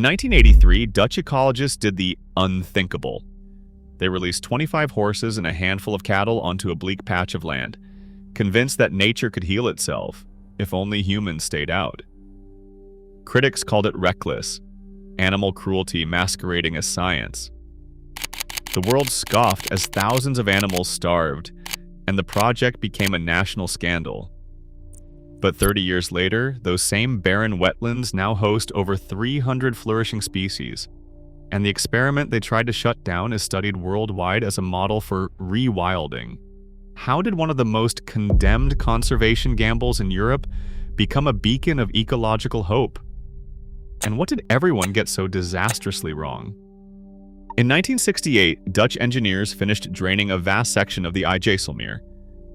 1983, Dutch ecologists did the unthinkable. They released 25 horses and a handful of cattle onto a bleak patch of land, convinced that nature could heal itself if only humans stayed out. Critics called it reckless, animal cruelty masquerading as science. The world scoffed as thousands of animals starved, and the project became a national scandal. But 30 years later, those same barren wetlands now host over 300 flourishing species, and the experiment they tried to shut down is studied worldwide as a model for rewilding. How did one of the most condemned conservation gambles in Europe become a beacon of ecological hope? And what did everyone get so disastrously wrong? In 1968, Dutch engineers finished draining a vast section of the IJsselmeer,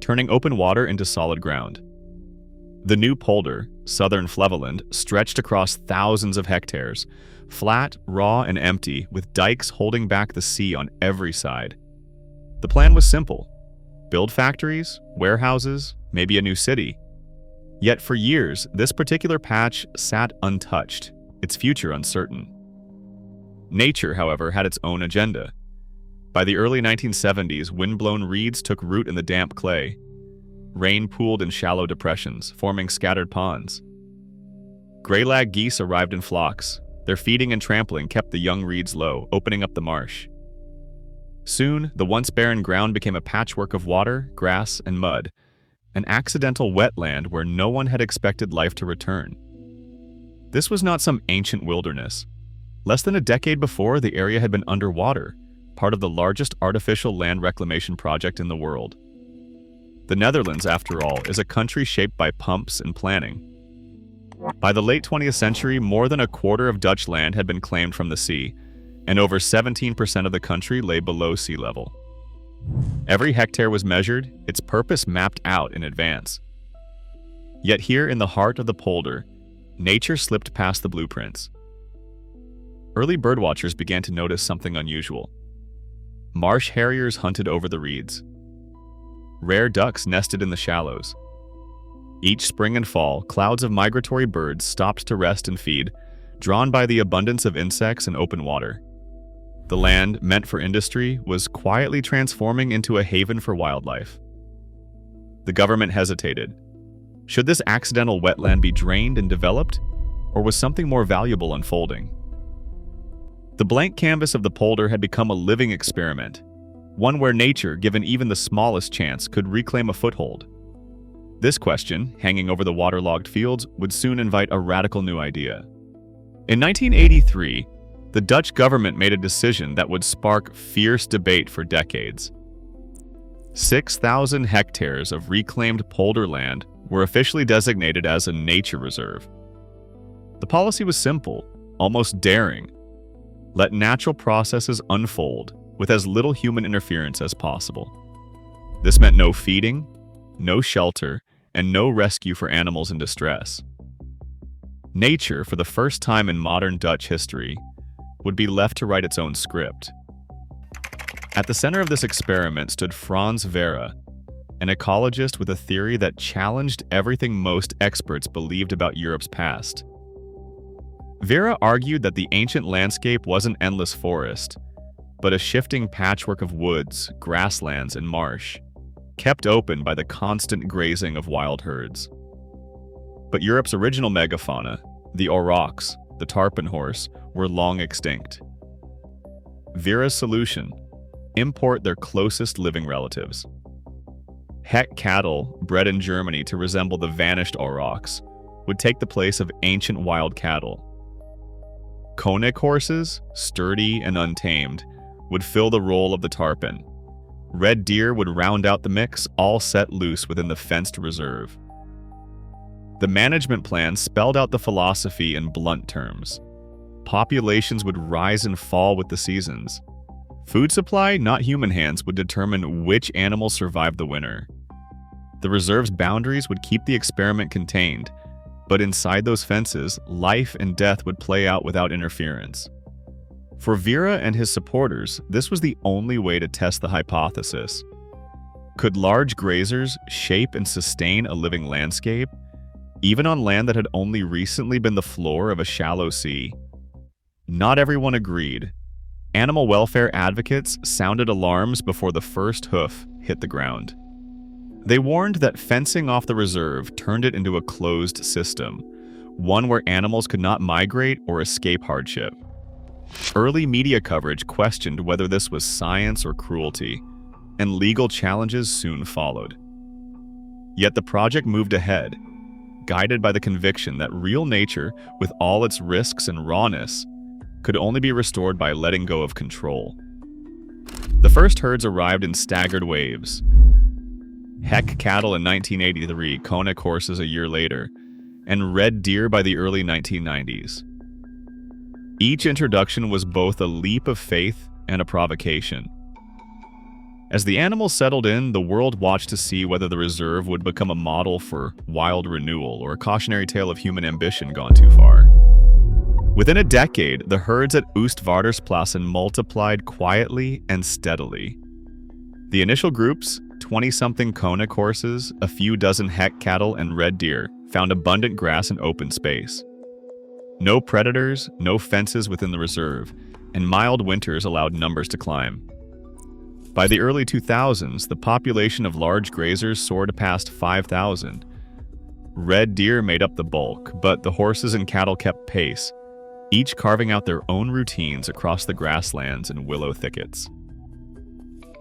turning open water into solid ground. The new polder, southern Flevoland, stretched across thousands of hectares, flat, raw, and empty, with dikes holding back the sea on every side. The plan was simple: build factories, warehouses, maybe a new city. Yet for years, this particular patch sat untouched, its future uncertain. Nature, however, had its own agenda. By the early 1970s, wind-blown reeds took root in the damp clay. Rain pooled in shallow depressions, forming scattered ponds. Greylag geese arrived in flocks. Their feeding and trampling kept the young reeds low, opening up the marsh. Soon, the once barren ground became a patchwork of water, grass, and mud, an accidental wetland where no one had expected life to return. This was not some ancient wilderness. Less than a decade before, the area had been underwater, part of the largest artificial land reclamation project in the world. The Netherlands, after all, is a country shaped by pumps and planning. By the late 20th century, more than a quarter of Dutch land had been claimed from the sea, and over 17% of the country lay below sea level. Every hectare was measured, its purpose mapped out in advance. Yet here in the heart of the polder, nature slipped past the blueprints. Early birdwatchers began to notice something unusual. Marsh harriers hunted over the reeds. Rare ducks nested in the shallows. Each spring and fall, clouds of migratory birds stopped to rest and feed, drawn by the abundance of insects and open water. The land, meant for industry, was quietly transforming into a haven for wildlife. The government hesitated. Should this accidental wetland be drained and developed, or was something more valuable unfolding? The blank canvas of the polder had become a living experiment, one where nature, given even the smallest chance, could reclaim a foothold. This question, hanging over the waterlogged fields, would soon invite a radical new idea. In 1983, the Dutch government made a decision that would spark fierce debate for decades. 6,000 hectares of reclaimed polder land were officially designated as a nature reserve. The policy was simple, almost daring. Let natural processes unfold with as little human interference as possible. This meant no feeding, no shelter, and no rescue for animals in distress. Nature, for the first time in modern Dutch history, would be left to write its own script. At the center of this experiment stood Frans Vera, an ecologist with a theory that challenged everything most experts believed about Europe's past. Vera argued that the ancient landscape wasn't endless forest, but a shifting patchwork of woods, grasslands, and marsh, kept open by the constant grazing of wild herds. But Europe's original megafauna, the aurochs, the tarpon horse, were long extinct. Vera's solution: import their closest living relatives. Het cattle, bred in Germany to resemble the vanished aurochs, would take the place of ancient wild cattle. Konik horses, sturdy and untamed, would fill the role of the tarpon. Red deer would round out the mix, all set loose within the fenced reserve. The management plan spelled out the philosophy in blunt terms. Populations would rise and fall with the seasons. Food supply, not human hands, would determine which animals survived the winter. The reserve's boundaries would keep the experiment contained, but inside those fences, life and death would play out without interference. For Vera and his supporters, this was the only way to test the hypothesis. Could large grazers shape and sustain a living landscape, even on land that had only recently been the floor of a shallow sea? Not everyone agreed. Animal welfare advocates sounded alarms before the first hoof hit the ground. They warned that fencing off the reserve turned it into a closed system, one where animals could not migrate or escape hardship. Early media coverage questioned whether this was science or cruelty, and legal challenges soon followed. Yet the project moved ahead, guided by the conviction that real nature, with all its risks and rawness, could only be restored by letting go of control. The first herds arrived in staggered waves. Heck cattle in 1983, Konik horses a year later, and red deer by the early 1990s. Each introduction was both a leap of faith and a provocation. As the animals settled in, the world watched to see whether the reserve would become a model for wild renewal or a cautionary tale of human ambition gone too far. Within a decade, the herds at Oostvaardersplassen multiplied quietly and steadily. The initial groups, 20-something Konik horses, a few dozen heck cattle, and red deer, found abundant grass and open space. No predators, no fences within the reserve, and mild winters allowed numbers to climb. By the early 2000s, the population of large grazers soared past 5,000. Red deer made up the bulk, but the horses and cattle kept pace, each carving out their own routines across the grasslands and willow thickets.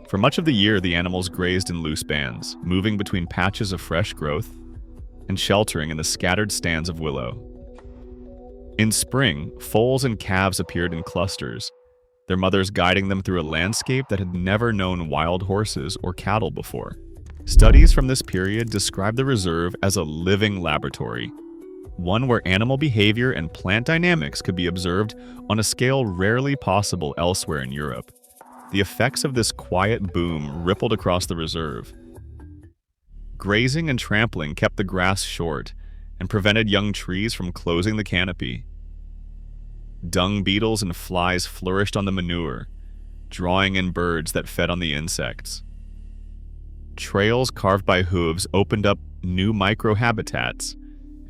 For much of the year, the animals grazed in loose bands, moving between patches of fresh growth and sheltering in the scattered stands of willow. In spring, foals and calves appeared in clusters, their mothers guiding them through a landscape that had never known wild horses or cattle before. Studies from this period describe the reserve as a living laboratory, one where animal behavior and plant dynamics could be observed on a scale rarely possible elsewhere in Europe. The effects of this quiet boom rippled across the reserve. Grazing and trampling kept the grass short and prevented young trees from closing the canopy. Dung beetles and flies flourished on the manure, drawing in birds that fed on the insects. Trails carved by hooves opened up new microhabitats,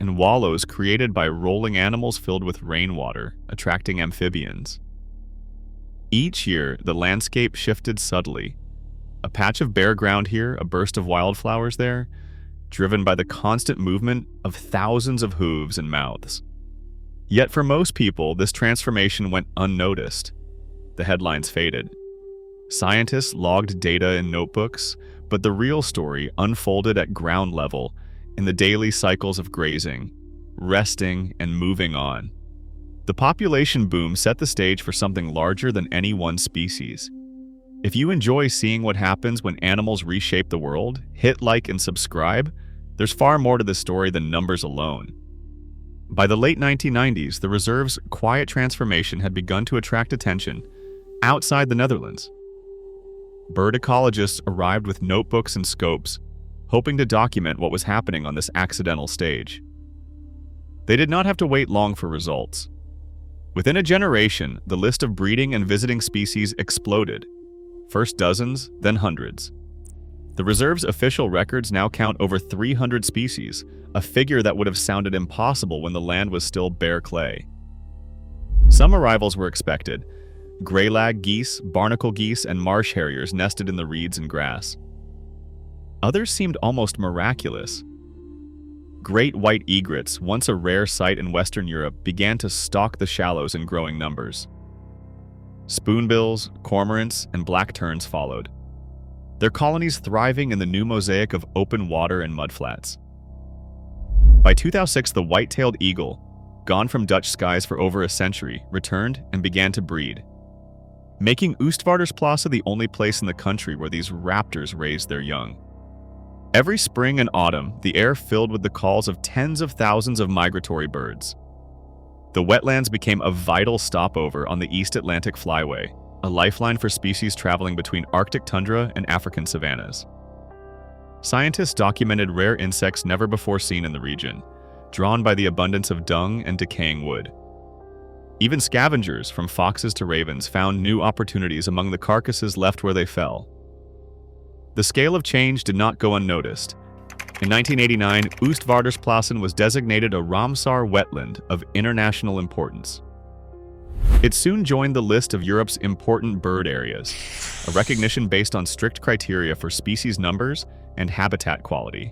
and wallows created by rolling animals filled with rainwater, attracting amphibians. Each year, the landscape shifted subtly. A patch of bare ground here, a burst of wildflowers there, driven by the constant movement of thousands of hooves and mouths. Yet for most people, this transformation went unnoticed. The headlines faded. Scientists logged data in notebooks, but the real story unfolded at ground level in the daily cycles of grazing, resting, and moving on. The population boom set the stage for something larger than any one species. If you enjoy seeing what happens when animals reshape the world, hit like and subscribe. There's far more to this story than numbers alone. By the late 1990s, the reserve's quiet transformation had begun to attract attention outside the Netherlands. Bird ecologists arrived with notebooks and scopes, hoping to document what was happening on this accidental stage. They did not have to wait long for results. Within a generation, the list of breeding and visiting species exploded. First dozens, then hundreds. The reserve's official records now count over 300 species, a figure that would have sounded impossible when the land was still bare clay. Some arrivals were expected. Greylag geese, barnacle geese, and marsh harriers nested in the reeds and grass. Others seemed almost miraculous. Great white egrets, once a rare sight in Western Europe, began to stalk the shallows in growing numbers. Spoonbills, cormorants, and black terns followed, their colonies thriving in the new mosaic of open water and mudflats. By 2006, the white-tailed eagle, gone from Dutch skies for over a century, returned and began to breed, making Oostvaardersplassen the only place in the country where these raptors raised their young. Every spring and autumn, the air filled with the calls of tens of thousands of migratory birds. The wetlands became a vital stopover on the East Atlantic Flyway, a lifeline for species traveling between Arctic tundra and African savannas. Scientists documented rare insects never before seen in the region, drawn by the abundance of dung and decaying wood. Even scavengers, from foxes to ravens, found new opportunities among the carcasses left where they fell. The scale of change did not go unnoticed. In 1989, Oostvaardersplassen was designated a Ramsar wetland of international importance. It soon joined the list of Europe's important bird areas, a recognition based on strict criteria for species numbers and habitat quality.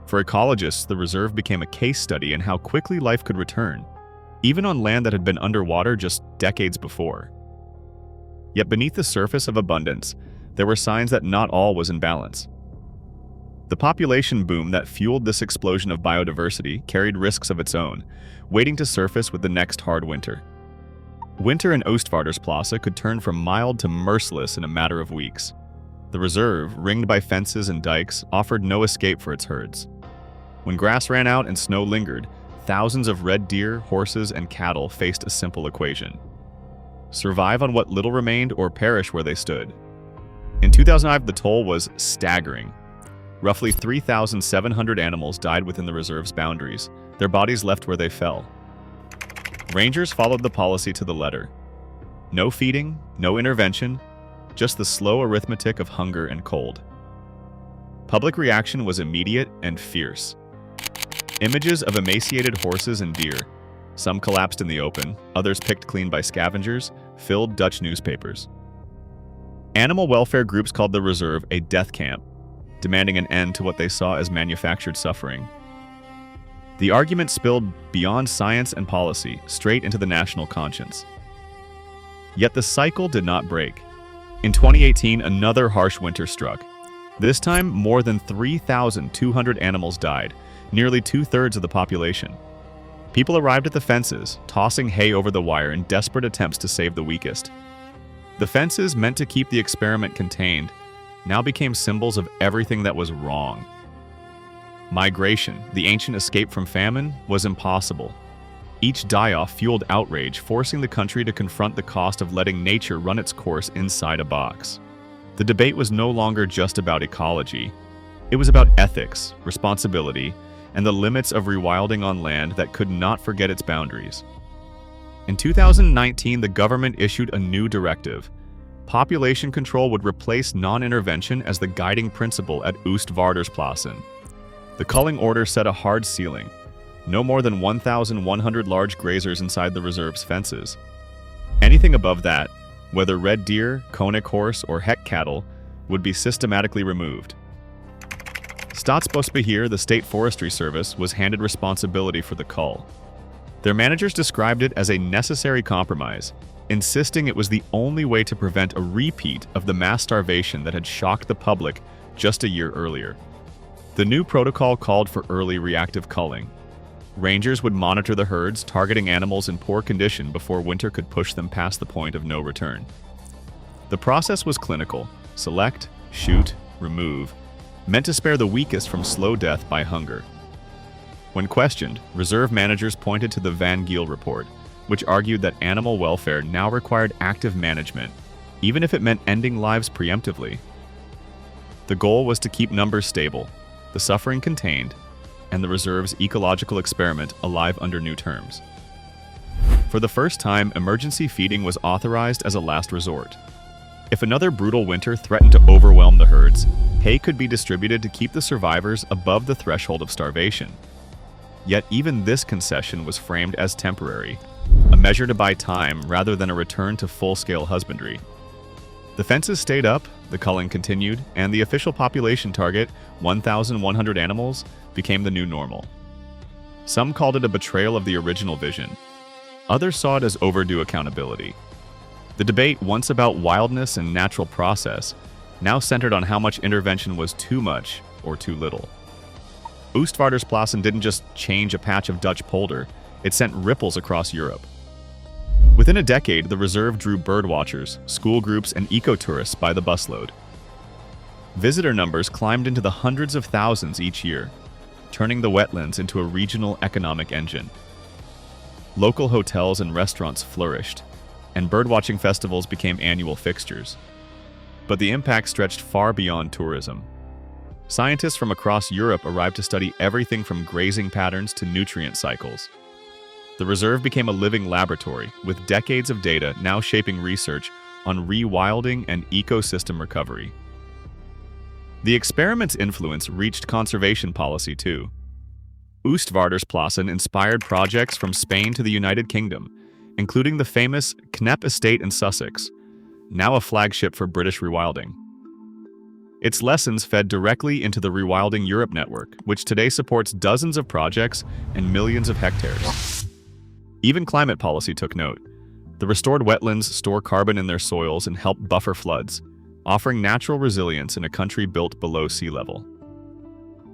For ecologists, the reserve became a case study in how quickly life could return, even on land that had been underwater just decades before. Yet beneath the surface of abundance, there were signs that not all was in balance. The population boom that fueled this explosion of biodiversity carried risks of its own, waiting to surface with the next hard winter. Winter in Oostvaardersplassen could turn from mild to merciless in a matter of weeks. The reserve, ringed by fences and dikes, offered no escape for its herds. When grass ran out and snow lingered, thousands of red deer, horses, and cattle faced a simple equation: survive on what little remained or perish where they stood. In 2005, the toll was staggering. Roughly 3,700 animals died within the reserve's boundaries, their bodies left where they fell. Rangers followed the policy to the letter. No feeding, no intervention, just the slow arithmetic of hunger and cold. Public reaction was immediate and fierce. Images of emaciated horses and deer, some collapsed in the open, others picked clean by scavengers, filled Dutch newspapers. Animal welfare groups called the reserve a death camp, demanding an end to what they saw as manufactured suffering. The argument spilled beyond science and policy, straight into the national conscience. Yet the cycle did not break. In 2018, another harsh winter struck. This time, more than 3,200 animals died, nearly two-thirds of the population. People arrived at the fences, tossing hay over the wire in desperate attempts to save the weakest. The fences, meant to keep the experiment contained, now became symbols of everything that was wrong. Migration, the ancient escape from famine, was impossible. Each die-off fueled outrage, forcing the country to confront the cost of letting nature run its course inside a box. The debate was no longer just about ecology. It was about ethics, responsibility, and the limits of rewilding on land that could not forget its boundaries. In 2019, the government issued a new directive. Population control would replace non-intervention as the guiding principle at Oostvaardersplassen. The culling order set a hard ceiling: no more than 1,100 large grazers inside the reserve's fences. Anything above that, whether red deer, Konik horse, or Hek cattle, would be systematically removed. Staatsbosbeheer, the state forestry service, was handed responsibility for the cull. Their managers described it as a necessary compromise, insisting it was the only way to prevent a repeat of the mass starvation that had shocked the public just a year earlier. The new protocol called for early reactive culling. Rangers would monitor the herds, targeting animals in poor condition before winter could push them past the point of no return. The process was clinical: select, shoot, remove, meant to spare the weakest from slow death by hunger. When questioned, reserve managers pointed to the Van Giel report, which argued that animal welfare now required active management, even if it meant ending lives preemptively. The goal was to keep numbers stable, the suffering contained, and the reserve's ecological experiment alive under new terms. For the first time, emergency feeding was authorized as a last resort. If another brutal winter threatened to overwhelm the herds, hay could be distributed to keep the survivors above the threshold of starvation. Yet even this concession was framed as temporary, a measure to buy time rather than a return to full-scale husbandry. The fences stayed up, the culling continued, and the official population target, 1,100 animals, became the new normal. Some called it a betrayal of the original vision. Others saw it as overdue accountability. The debate, once about wildness and natural process, now centered on how much intervention was too much or too little. Oostvaardersplassen didn't just change a patch of Dutch polder, it sent ripples across Europe. Within a decade, the reserve drew birdwatchers, school groups, and ecotourists by the busload. Visitor numbers climbed into the hundreds of thousands each year, turning the wetlands into a regional economic engine. Local hotels and restaurants flourished, and birdwatching festivals became annual fixtures. But the impact stretched far beyond tourism. Scientists from across Europe arrived to study everything from grazing patterns to nutrient cycles. The reserve became a living laboratory, with decades of data now shaping research on rewilding and ecosystem recovery. The experiment's influence reached conservation policy too. Oostvaardersplassen inspired projects from Spain to the United Kingdom, including the famous Knepp Estate in Sussex, now a flagship for British rewilding. Its lessons fed directly into the Rewilding Europe network, which today supports dozens of projects and millions of hectares. Even climate policy took note. The restored wetlands store carbon in their soils and help buffer floods, offering natural resilience in a country built below sea level.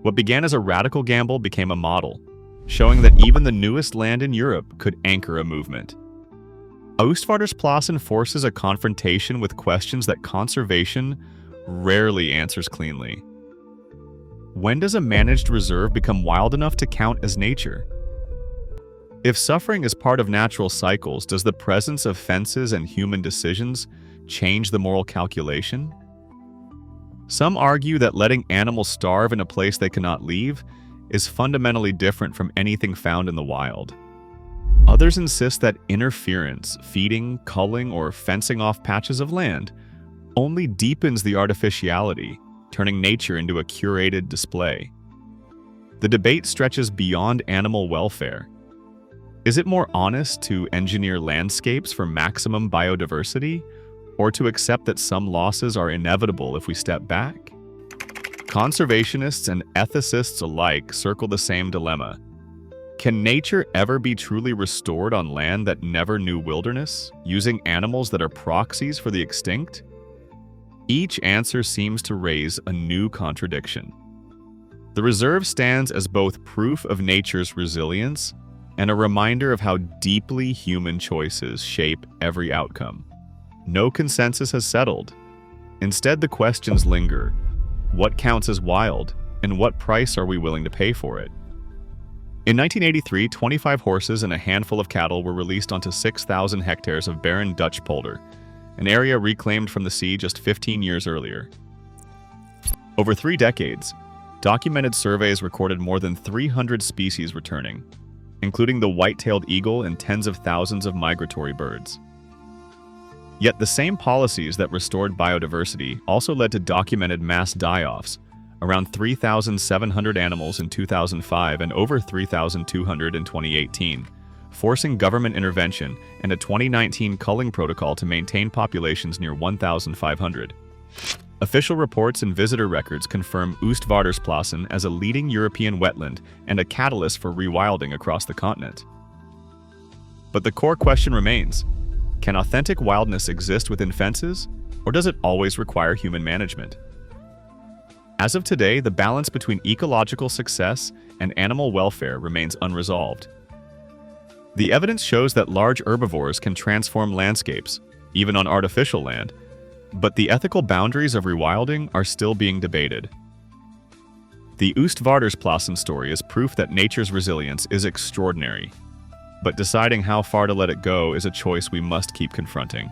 What began as a radical gamble became a model, showing that even the newest land in Europe could anchor a movement. Oostvaardersplassen forces a confrontation with questions that conservation rarely answers cleanly. When does a managed reserve become wild enough to count as nature? If suffering is part of natural cycles, does the presence of fences and human decisions change the moral calculation? Some argue that letting animals starve in a place they cannot leave is fundamentally different from anything found in the wild. Others insist that interference, feeding, culling, or fencing off patches of land only deepens the artificiality, turning nature into a curated display. The debate stretches beyond animal welfare. Is it more honest to engineer landscapes for maximum biodiversity, or to accept that some losses are inevitable if we step back? Conservationists and ethicists alike circle the same dilemma. Can nature ever be truly restored on land that never knew wilderness, using animals that are proxies for the extinct? Each answer seems to raise a new contradiction. The reserve stands as both proof of nature's resilience and a reminder of how deeply human choices shape every outcome. No consensus has settled. Instead, the questions linger. What counts as wild, and what price are we willing to pay for it? In 1983, 25 horses and a handful of cattle were released onto 6,000 hectares of barren Dutch polder, an area reclaimed from the sea just 15 years earlier. Over 3 decades, documented surveys recorded more than 300 species returning, including the white-tailed eagle and tens of thousands of migratory birds. Yet the same policies that restored biodiversity also led to documented mass die-offs, around 3,700 animals in 2005 and over 3,200 in 2018, forcing government intervention and a 2019 culling protocol to maintain populations near 1,500. Official reports and visitor records confirm Oostvaardersplassen as a leading European wetland and a catalyst for rewilding across the continent. But the core question remains: can authentic wildness exist within fences, or does it always require human management? As of today, the balance between ecological success and animal welfare remains unresolved. The evidence shows that large herbivores can transform landscapes, even on artificial land, but the ethical boundaries of rewilding are still being debated. The Oostvaardersplassen story is proof that nature's resilience is extraordinary, but deciding how far to let it go is a choice we must keep confronting.